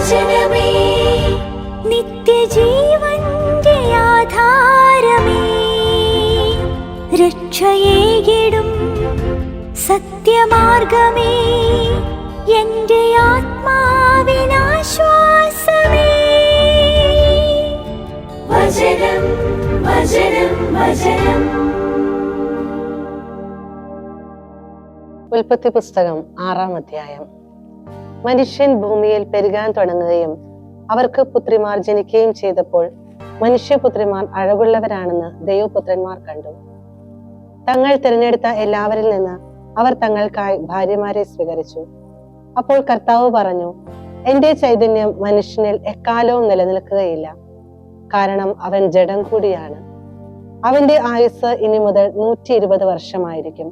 വചനമേ നിത്യജീവന്റെ ആധാരമേ, രക്ഷയേകിടും സത്യമാർഗമേ, എന്റെ ആത്മാവിനാശ്വാസമേ. വചനം വചനം വചനം. ഉൽപ്പത്തി പുസ്തകം 6-ാം അധ്യായം. മനുഷ്യൻ ഭൂമിയിൽ പെരുകാൻ തുടങ്ങുകയും അവർക്ക് പുത്രിമാർ ജനിക്കുകയും ചെയ്തപ്പോൾ മനുഷ്യപുത്രിമാർ അഴകുള്ളവരാണെന്ന് ദൈവപുത്രന്മാർ കണ്ടു. തങ്ങൾ തിരഞ്ഞെടുത്ത എല്ലാവരിൽ നിന്ന് അവർ തങ്ങൾക്കായി ഭാര്യമാരെ സ്വീകരിച്ചു. അപ്പോൾ കർത്താവ് പറഞ്ഞു, എന്റെ ചൈതന്യം മനുഷ്യനിൽ എക്കാലവും നിലനിൽക്കുകയില്ല, കാരണം അവൻ ജഡം കൂടിയാണ്. അവന്റെ ആയുസ് ഇനി മുതൽ 120 വർഷമായിരിക്കും.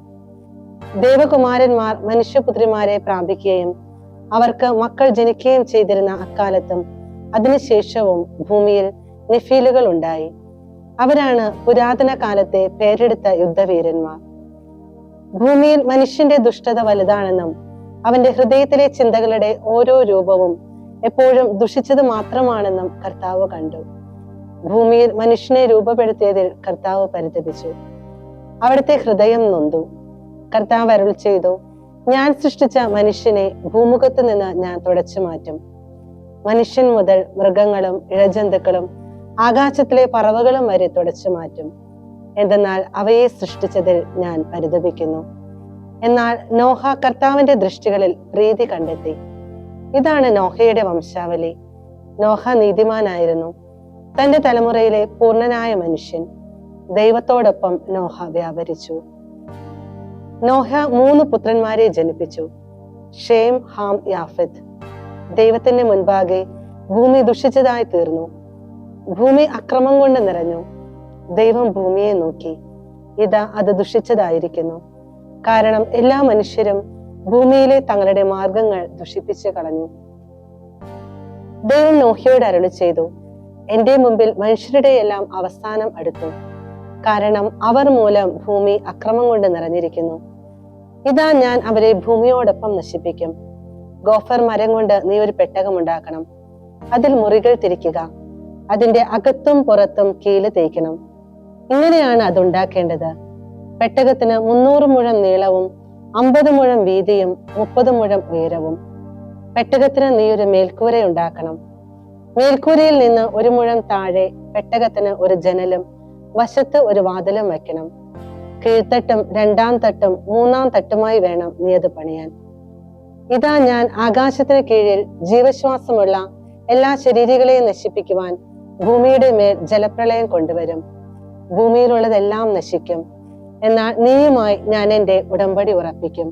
ദേവകുമാരന്മാർ മനുഷ്യപുത്രിമാരെ പ്രാപിക്കുകയും അവർക്ക് മക്കൾ ജനിക്കുകയും ചെയ്തിരുന്ന അക്കാലത്തും അതിനുശേഷവും ഭൂമിയിൽ നെഫീലുകൾ ഉണ്ടായി. അവരാണ് പുരാതന കാലത്തെ പേരെടുത്ത യുദ്ധവീരന്മാർ. ഭൂമിയിൽ മനുഷ്യന്റെ ദുഷ്ടത വലുതാണെന്നും അവന്റെ ഹൃദയത്തിലെ ചിന്തകളുടെ ഓരോ രൂപവും എപ്പോഴും ദുഷിച്ചത് മാത്രമാണെന്നും കർത്താവ് കണ്ടു. ഭൂമിയിൽ മനുഷ്യനെ രൂപപ്പെടുത്തിയതിൽ കർത്താവ് പരിതപിച്ചു. അവിടുത്തെ ഹൃദയം നൊന്തു. കർത്താവ് അരുൾ ചെയ്തു, ഞാൻ സൃഷ്ടിച്ച മനുഷ്യനെ ഭൂമുഖത്ത് നിന്ന് ഞാൻ തുടച്ചു മാറ്റും. മനുഷ്യൻ മുതൽ മൃഗങ്ങളും ഇഴജന്തുക്കളും ആകാശത്തിലെ പറവകളും വരെ തുടച്ചു മാറ്റും. എന്തെന്നാൽ അവയെ സൃഷ്ടിച്ചതിൽ ഞാൻ പരിതപിക്കുന്നു. എന്നാൽ നോഹ കർത്താവിന്റെ ദൃഷ്ടികളിൽ പ്രീതി കണ്ടെത്തി. ഇതാണ് നോഹയുടെ വംശാവലി. നോഹ നീതിമാനായിരുന്നു, തന്റെ തലമുറയിലെ പൂർണ്ണനായ മനുഷ്യൻ. ദൈവത്തോടൊപ്പം നോഹ വ്യാപരിച്ചു. നോഹ 3 പുത്രന്മാരെ ജനിപ്പിച്ചു, ഷേം, ഹാം, യാഫെത്ത്. ദൈവത്തിന്റെ മുൻപാകെ ഭൂമി ദുഷിച്ചതായി തീർന്നു. ഭൂമി അക്രമം കൊണ്ട് നിറഞ്ഞു. ദൈവം ഭൂമിയെ നോക്കി, ഇതാ അത് ദുഷിച്ചതായിരിക്കുന്നു, കാരണം എല്ലാ മനുഷ്യരും ഭൂമിയിലെ തങ്ങളുടെ മാർഗങ്ങൾ ദുഷിപ്പിച്ചു കളഞ്ഞു. ദൈവം നോഹയോട് അരുളി ചെയ്തു, എന്റെ മുമ്പിൽ മനുഷ്യരുടെ എല്ലാം അവസാനം അടുത്തു, കാരണം അവർ മൂലം ഭൂമി അക്രമം കൊണ്ട് നിറഞ്ഞിരിക്കുന്നു. ഇതാ ഞാൻ അവരെ ഭൂമിയോടൊപ്പം നശിപ്പിക്കും. ഗോഫർ മരം കൊണ്ട് നീ ഒരു പെട്ടകം ഉണ്ടാക്കണം. അതിൽ മുറികൾ തിരിക്കുക, അതിന്റെ അകത്തും പുറത്തും കീല് തേക്കണം. ഇങ്ങനെയാണ് അതുണ്ടാക്കേണ്ടത്. പെട്ടകത്തിന് 300 മുഴം നീളവും 50 മുഴം വീതിയും 30 മുഴം ഉയരവും. പെട്ടകത്തിന് നീ ഒരു മേൽക്കൂര ഉണ്ടാക്കണം. മേൽക്കൂരയിൽ നിന്ന് 1 മുഴം താഴെ പെട്ടകത്തിന് ഒരു ജനലും വശത്ത് ഒരു വാതിലും വെക്കണം. കീഴ്ത്തട്ടും 2-ാം തട്ടും 3-ാം തട്ടുമായി വേണം നീ അത് പണിയാൻ. ഇതാ ഞാൻ ആകാശത്തിന് കീഴിൽ ജീവശ്വാസമുള്ള എല്ലാ ശരീരികളെയും നശിപ്പിക്കുവാൻ ഭൂമിയുടെ മേൽ ജലപ്രളയം കൊണ്ടുവരും. ഭൂമിയിലുള്ളതെല്ലാം നശിക്കും. എന്നാൽ നീയുമായി ഞാൻ എന്റെ ഉടമ്പടി ഉറപ്പിക്കും.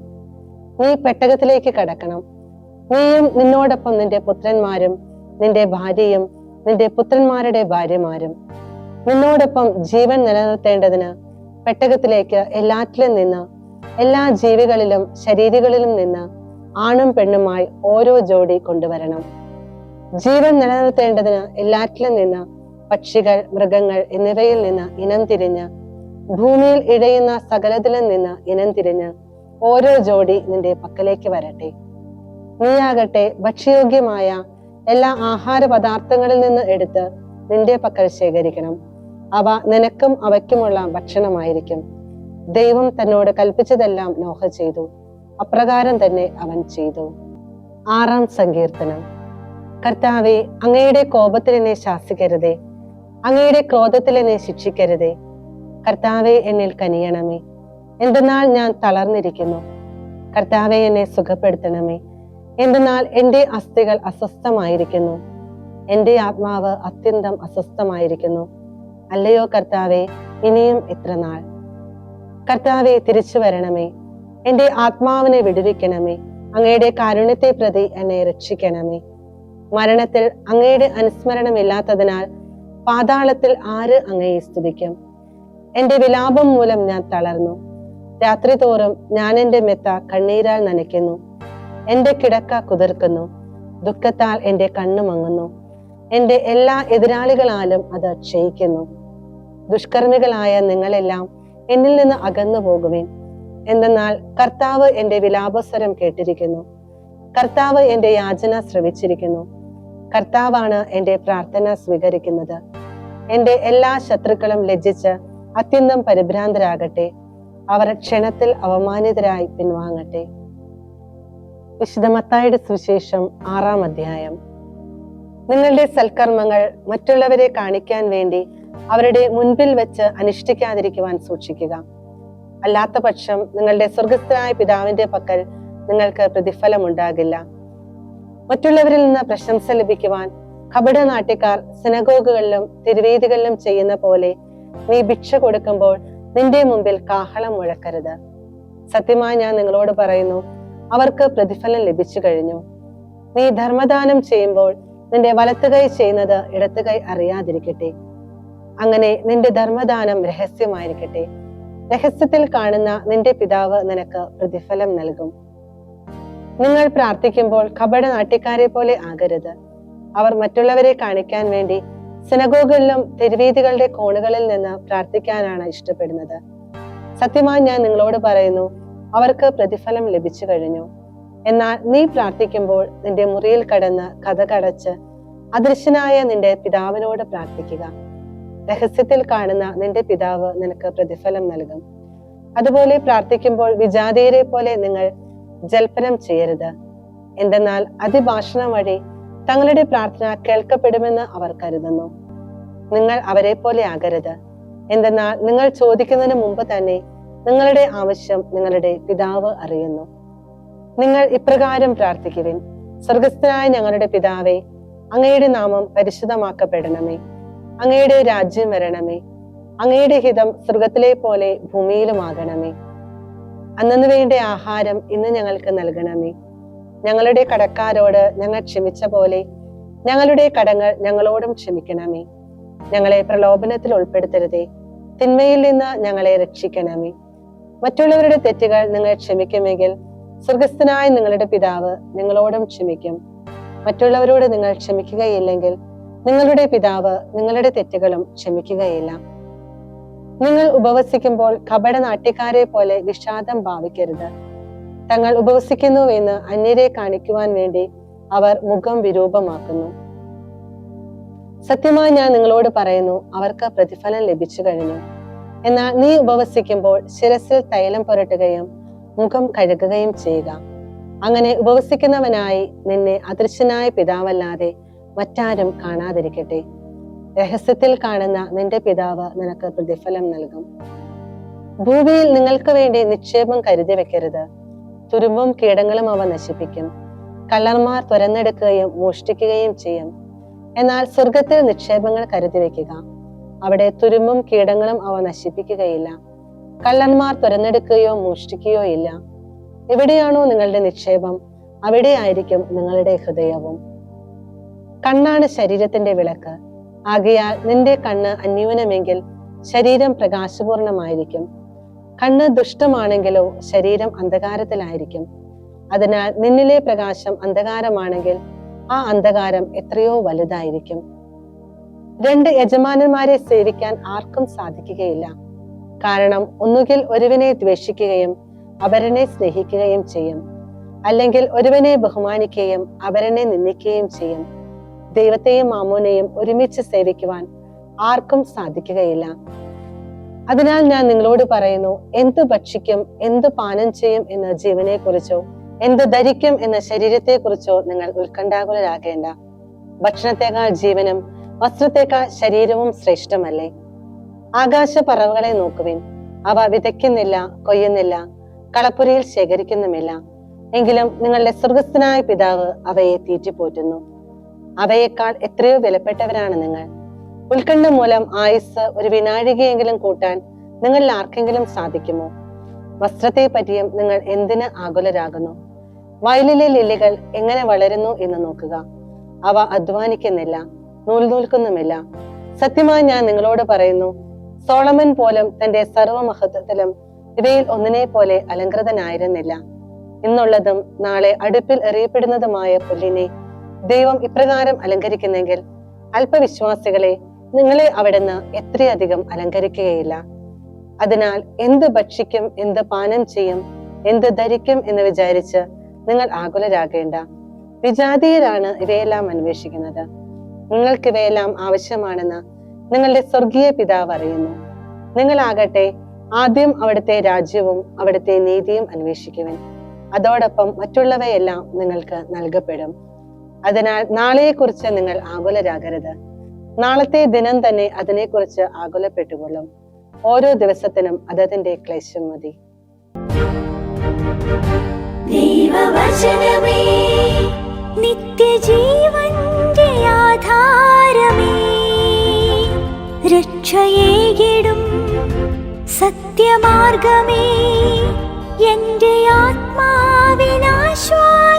നീ പെട്ടകത്തിലേക്ക് കടക്കണം. നീയും നിന്നോടൊപ്പം നിന്റെ പുത്രന്മാരും നിന്റെ ഭാര്യയും നിന്റെ പുത്രന്മാരുടെ ഭാര്യമാരും. നിന്നോടൊപ്പം ജീവൻ നിലനിർത്തേണ്ടതിന് പെട്ടകത്തിലേക്ക് എല്ലാറ്റിലും നിന്ന്, എല്ലാ ജീവികളിലും ശരീരങ്ങളിലും നിന്ന് ആണും പെണ്ണുമായി ഓരോ ജോഡി കൊണ്ടുവരണം. ജീവൻ നിലനിർത്തേണ്ടതിന് എല്ലാറ്റിലും നിന്ന് പക്ഷികൾ, മൃഗങ്ങൾ എന്നിവയിൽ നിന്ന് ഇനം തിരിഞ്ഞ്, ഭൂമിയിൽ ഇഴയുന്ന സകലത്തിലും നിന്ന് ഇനം തിരിഞ്ഞ് ഓരോ ജോഡി നിന്റെ പക്കലേക്ക് വരട്ടെ. നീയാകട്ടെ ഭക്ഷ്യയോഗ്യമായ എല്ലാ ആഹാര പദാർത്ഥങ്ങളിൽ നിന്ന് എടുത്ത് നിന്റെ പക്കൽ ശേഖരിക്കണം. അവ നിനക്കും അവയ്ക്കുമുള്ള ഭക്ഷണമായിരിക്കും. ദൈവം തന്നോട് കൽപ്പിച്ചതെല്ലാം നോഹ ചെയ്തു. അപ്രകാരം തന്നെ അവൻ ചെയ്തു. 6-ാം സങ്കീർത്തനം. കർത്താവേ, അങ്ങയുടെ കോപത്തിൽ എന്നെ ശാസിക്കരുതേ, അങ്ങയുടെ ക്രോധത്തിൽ എന്നെ ശിക്ഷിക്കരുതേ. കർത്താവേ, എന്നിൽ കനിയണമേ, എന്തെന്നാൽ ഞാൻ തളർന്നിരിക്കുന്നു. കർത്താവേ, എന്നെ സുഖപ്പെടുത്തണമേ, എന്തെന്നാൽ എന്റെ അസ്ഥികൾ അസ്വസ്ഥമായിരിക്കുന്നു. എന്റെ ആത്മാവ് അത്യന്തം അസ്വസ്ഥമായിരിക്കുന്നു. അല്ലയോ കർത്താവേ, ഇനിയും ഇത്ര നാൾ. കർത്താവേ, തിരിച്ചു വരണമേ, എന്റെ ആത്മാവിനെ വിടുവിക്കണമേ. അങ്ങയുടെ കാരുണ്യത്തെ പ്രതി എന്നെ രക്ഷിക്കണമേ. മരണത്തിൽ അങ്ങയുടെ അനുസ്മരണമില്ലാത്തതിനാൽ പാതാളത്തിൽ ആര് അങ്ങയെ സ്തുതിക്കും? എന്റെ വിലാപം മൂലം ഞാൻ തളർന്നു. രാത്രി തോറും ഞാൻ എന്റെ മെത്ത കണ്ണീരാൽ നനയ്ക്കുന്നു. എന്റെ കിടക്ക കുതിർക്കുന്നു. ദുഃഖത്താൽ എന്റെ കണ്ണു മങ്ങുന്നു. എന്റെ എല്ലാ എതിരാളികളാലും അത് ക്ഷയിക്കുന്നു. ദുഷ്കർമ്മികളായ നിങ്ങളെല്ലാം എന്നിൽ നിന്ന് അകന്നു പോകുവിൻ. എന്തെന്നാൽ കർത്താവ് എന്റെ വിലാപസ്വരം കേട്ടിരിക്കുന്നു. കർത്താവ് എന്റെ യാചന ശ്രവിച്ചിരിക്കുന്നു. കർത്താവാണ് എൻ്റെ പ്രാർത്ഥന സ്വീകരിക്കുന്നത്. എൻ്റെ എല്ലാ ശത്രുക്കളും ലജ്ജിച്ച് അത്യന്തം പരിഭ്രാന്തരാകട്ടെ. അവർ ക്ഷണത്തിൽ അവമാനിതരായി പിൻവാങ്ങട്ടെ. വിശുദ്ധ മത്തായിയുടെ സുവിശേഷം 6-ാം അധ്യായം. നിങ്ങളുടെ സൽക്കർമ്മങ്ങൾ മറ്റുള്ളവരെ കാണിക്കാൻ വേണ്ടി അവരുടെ മുൻപിൽ വെച്ച് അനുഷ്ഠിക്കാതിരിക്കുവാൻ സൂക്ഷിക്കുക. അല്ലാത്ത പക്ഷം നിങ്ങളുടെ സ്വർഗസ്ഥനായ പിതാവിന്റെ പക്കൽ നിങ്ങൾക്ക് പ്രതിഫലം ഉണ്ടാകില്ല. മറ്റുള്ളവരിൽ നിന്ന് പ്രശംസ ലഭിക്കുവാൻ കപടനാട്യക്കാർ സിനഗോഗുകളിലും തിരുവേദികളിലും ചെയ്യുന്ന പോലെ നീ ഭിക്ഷ കൊടുക്കുമ്പോൾ നിന്റെ മുമ്പിൽ കാഹളം മുഴക്കരുത്. സത്യമായി ഞാൻ നിങ്ങളോട് പറയുന്നു, അവർക്ക് പ്രതിഫലം ലഭിച്ചു കഴിഞ്ഞു. നീ ധർമ്മദാനം ചെയ്യുമ്പോൾ നിന്റെ വലത്തുകൈ ചെയ്യുന്നത് ഇടത്തുകൈ അറിയാതിരിക്കട്ടെ. അങ്ങനെ നിന്റെ ധർമ്മദാനം രഹസ്യമായിരിക്കട്ടെ. രഹസ്യത്തിൽ കാണുന്ന നിന്റെ പിതാവ് നിനക്ക് പ്രതിഫലം നൽകും. നിങ്ങൾ പ്രാർത്ഥിക്കുമ്പോൾ കപടനാട്യക്കാരെ പോലെ ആകരുത്. അവർ മറ്റുള്ളവരെ കാണിക്കാൻ വേണ്ടി സിനഗോഗുകളിലും തെരുവീഥികളുടെ കോണുകളിൽ നിന്ന് പ്രാർത്ഥിക്കാനാണ് ഇഷ്ടപ്പെടുന്നത്. സത്യമായി ഞാൻ നിങ്ങളോട് പറയുന്നു, അവർക്ക് പ്രതിഫലം ലഭിച്ചു കഴിഞ്ഞു. എന്നാൽ നീ പ്രാർത്ഥിക്കുമ്പോൾ നിന്റെ മുറിയിൽ കടന്ന് കതകടച്ച് അദൃശ്യനായ നിന്റെ പിതാവിനോട് പ്രാർത്ഥിക്കുക. രഹസ്യത്തിൽ കാണുന്ന നിന്റെ പിതാവ് നിനക്ക് പ്രതിഫലം നൽകും. അതുപോലെ പ്രാർത്ഥിക്കുമ്പോൾ വിജാതീയരെ പോലെ നിങ്ങൾ ജൽപ്പനം ചെയ്യരുത്. എന്തെന്നാൽ അതിഭാഷണം വഴി തങ്ങളുടെ പ്രാർത്ഥന കേൾക്കപ്പെടുമെന്ന് അവർ കരുതുന്നു. നിങ്ങൾ അവരെ പോലെ ആകരുത്. എന്തെന്നാൽ നിങ്ങൾ ചോദിക്കുന്നതിന് മുമ്പ് തന്നെ നിങ്ങളുടെ ആവശ്യം നിങ്ങളുടെ പിതാവ് അറിയുന്നു. നിങ്ങൾ ഇപ്രകാരം പ്രാർത്ഥിക്കുവിൻ: സ്വർഗസ്ഥനായ ഞങ്ങളുടെ പിതാവേ, അങ്ങയുടെ നാമം പരിശുദ്ധമാക്കപ്പെടണമേ. അങ്ങയുടെ രാജ്യം വരണമേ. അങ്ങയുടെ ഹിതം സ്വർഗത്തിലെ പോലെ ഭൂമിയിലുമാകണമേ. അന്നു വേണ്ട ആഹാരം ഇന്ന് ഞങ്ങൾക്ക് നൽകണമേ. ഞങ്ങളുടെ കടക്കാരോട് ഞങ്ങൾ ക്ഷമിച്ച പോലെ ഞങ്ങളുടെ കടങ്ങൾ ഞങ്ങളോടും ക്ഷമിക്കണമേ. ഞങ്ങളെ പ്രലോഭനത്തിൽ ഉൾപ്പെടുത്തരുതേ, തിന്മയിൽ നിന്ന് ഞങ്ങളെ രക്ഷിക്കണമേ. മറ്റുള്ളവരുടെ തെറ്റുകൾ നിങ്ങൾ ക്ഷമിക്കുമെങ്കിൽ സ്വർഗസ്ഥനായ നിങ്ങളുടെ പിതാവ് നിങ്ങളോടും ക്ഷമിക്കും. മറ്റുള്ളവരോട് നിങ്ങൾ ക്ഷമിക്കുകയില്ലെങ്കിൽ നിങ്ങളുടെ പിതാവ് നിങ്ങളുടെ തെറ്റുകളും ക്ഷമിക്കുകയില്ല. നിങ്ങൾ ഉപവസിക്കുമ്പോൾ കപടനാട്യക്കാരെ പോലെ വിഷാദം ഭാവിക്കരുത്. തങ്ങൾ ഉപവസിക്കുന്നുവെന്ന് അന്യരെ കാണിക്കുവാൻ വേണ്ടി അവർ മുഖം വിരൂപമാക്കുന്നു. സത്യമായി ഞാൻ നിങ്ങളോട് പറയുന്നു, അവർക്ക് പ്രതിഫലം ലഭിച്ചു കഴിഞ്ഞു. എന്നാൽ നീ ഉപവസിക്കുമ്പോൾ ശിരസിൽ തൈലം പുരട്ടുകയും മുഖം കഴുകുകയും ചെയ്യുക. അങ്ങനെ ഉപവസിക്കുന്നവനായി നിന്നെ അദൃശ്യനായ പിതാവല്ലാതെ മറ്റാരും കാണാതിരിക്കട്ടെ. രഹസ്യത്തിൽ കാണുന്ന നിന്റെ പിതാവ് നിനക്ക് പ്രതിഫലം നൽകും. ഭൂമിയിൽ നിങ്ങൾക്ക് വേണ്ടി നിക്ഷേപം കരുതി വെക്കരുത്. തുരുമ്പും കീടങ്ങളും അവ നശിപ്പിക്കും. കള്ളന്മാർ തുരന്നെടുക്കുകയും മോഷ്ടിക്കുകയും ചെയ്യും. എന്നാൽ സ്വർഗത്തിൽ നിക്ഷേപങ്ങൾ കരുതി വെക്കുക. അവിടെ തുരുമ്പും കീടങ്ങളും അവ നശിപ്പിക്കുകയില്ല. കള്ളന്മാർ തുരന്നെടുക്കുകയോ മോഷ്ടിക്കുകയോ ഇല്ല. എവിടെയാണോ നിങ്ങളുടെ നിക്ഷേപം, അവിടെ ആയിരിക്കും നിങ്ങളുടെ ഹൃദയവും. കണ്ണാണ് ശരീരത്തിന്റെ വിളക്ക്. ആകയാൽ നിന്റെ കണ്ണ് അന്യൂനമെങ്കിൽ ശരീരം പ്രകാശപൂർണമായിരിക്കും. കണ്ണ് ദുഷ്ടമാണെങ്കിലോ ശരീരം അന്ധകാരത്തിലായിരിക്കും. അതിനാൽ നിന്നിലെ പ്രകാശം അന്ധകാരമാണെങ്കിൽ ആ അന്ധകാരം എത്രയോ വലുതായിരിക്കും. 2 യജമാനന്മാരെ സേവിക്കാൻ ആർക്കും സാധിക്കുകയില്ല. കാരണം ഒന്നുകിൽ ഒരുവനെ ദ്വേഷിക്കുകയും അപരനെ സ്നേഹിക്കുകയും ചെയ്യും, അല്ലെങ്കിൽ ഒരുവനെ ബഹുമാനിക്കുകയും അപരനെ നിന്ദിക്കുകയും ചെയ്യും. ദൈവത്തെയും മാമോനെയും ഒരുമിച്ച് സേവിക്കുവാൻ ആർക്കും സാധിക്കുകയില്ല. അതിനാൽ ഞാൻ നിങ്ങളോട് പറയുന്നു, എന്തു ഭക്ഷിക്കും, എന്തു പാനം ചെയ്യും എന്ന ജീവനെ കുറിച്ചോ എന്ത് ധരിക്കും എന്ന ശരീരത്തെ കുറിച്ചോ നിങ്ങൾ ഉത്കണ്ഠാകുലരാകേണ്ട. ഭക്ഷണത്തെക്കാൾ ജീവനും വസ്ത്രത്തെക്കാൾ ശരീരവും ശ്രേഷ്ഠമല്ലേ? ആകാശ പറവകളെ നോക്കുവിൻ. അവ വിതയ്ക്കുന്നില്ല, കൊയ്യുന്നില്ല, കളപ്പുരയിൽ ശേഖരിക്കുന്നുമില്ല. എങ്കിലും നിങ്ങളുടെ സ്വർഗസ്ഥനായ പിതാവ് അവയെ തീറ്റിപ്പോറ്റുന്നു. അവയേക്കാൾ എത്രയോ വിലപ്പെട്ടവരാണ് നിങ്ങൾ. ഉത്കണ്ഠ മൂലം ആയുസ് ഒരു വിനാഴികയെങ്കിലും കൂട്ടാൻ നിങ്ങളിൽ ആർക്കെങ്കിലും സാധിക്കുമോ? വസ്ത്രത്തെ പറ്റിയും നിങ്ങൾ എന്തിന് ആകുലരാകുന്നു? വയലിലെ ലില്ലികൾ എങ്ങനെ വളരുന്നു എന്ന് നോക്കുക. അവ അധ്വാനിക്കുന്നില്ല, നൂൽക്കുന്നുമില്ല. സത്യമായി ഞാൻ നിങ്ങളോട് പറയുന്നു, സോളമൻ പോലും തന്റെ സർവമഹത്വത്തിലും ഇവയിൽ ഒന്നിനെ പോലെ അലങ്കൃതനായിരുന്നില്ല. ഇന്നുള്ളതും നാളെ അടുപ്പിൽ എറിയപ്പെടുന്നതുമായ പുല്ലിനെ ദൈവം ഇപ്രകാരം അലങ്കരിക്കുന്നെങ്കിൽ അല്പവിശ്വാസികളെ, നിങ്ങളെ അവിടുന്ന് എത്രയധികം അലങ്കരിക്കുകയില്ല. അതിനാൽ എന്ത് ഭക്ഷിക്കും, എന്ത് പാനം ചെയ്യും, എന്ത് ധരിക്കും എന്ന് വിചാരിച്ച് നിങ്ങൾ ആകുലരാകേണ്ട. വിജാതീയരാണ് ഇവയെല്ലാം അന്വേഷിക്കുന്നത്. നിങ്ങൾക്ക് ഇവയെല്ലാം ആവശ്യമാണെന്ന് നിങ്ങളുടെ സ്വർഗീയ പിതാവ് അറിയുന്നു. നിങ്ങളാകട്ടെ ആദ്യം അവിടുത്തെ രാജ്യവും അവിടുത്തെ നീതിയും അന്വേഷിക്കുവിൻ. അതോടൊപ്പം മറ്റുള്ളവയെല്ലാം നിങ്ങൾക്ക് നൽകപ്പെടും. അതിനാൽ നാളെയെക്കുറിച്ച് നിങ്ങൾ ആകുലരാകരുത്. നാളത്തെ ദിനം തന്നെ അതിനെക്കുറിച്ച് ആകുലപ്പെട്ടുകൊള്ളും. ഓരോ ദിവസത്തിനും അതതിന്റെ ക്ലേശം മതി. ദൈവവചനമേ, നിത്യജീവന്റെ ആധാരമേ, രക്ഷയേകിടും സത്യമാർഗമേ, എന്റെ ആത്മാവിനാശ്വാസം.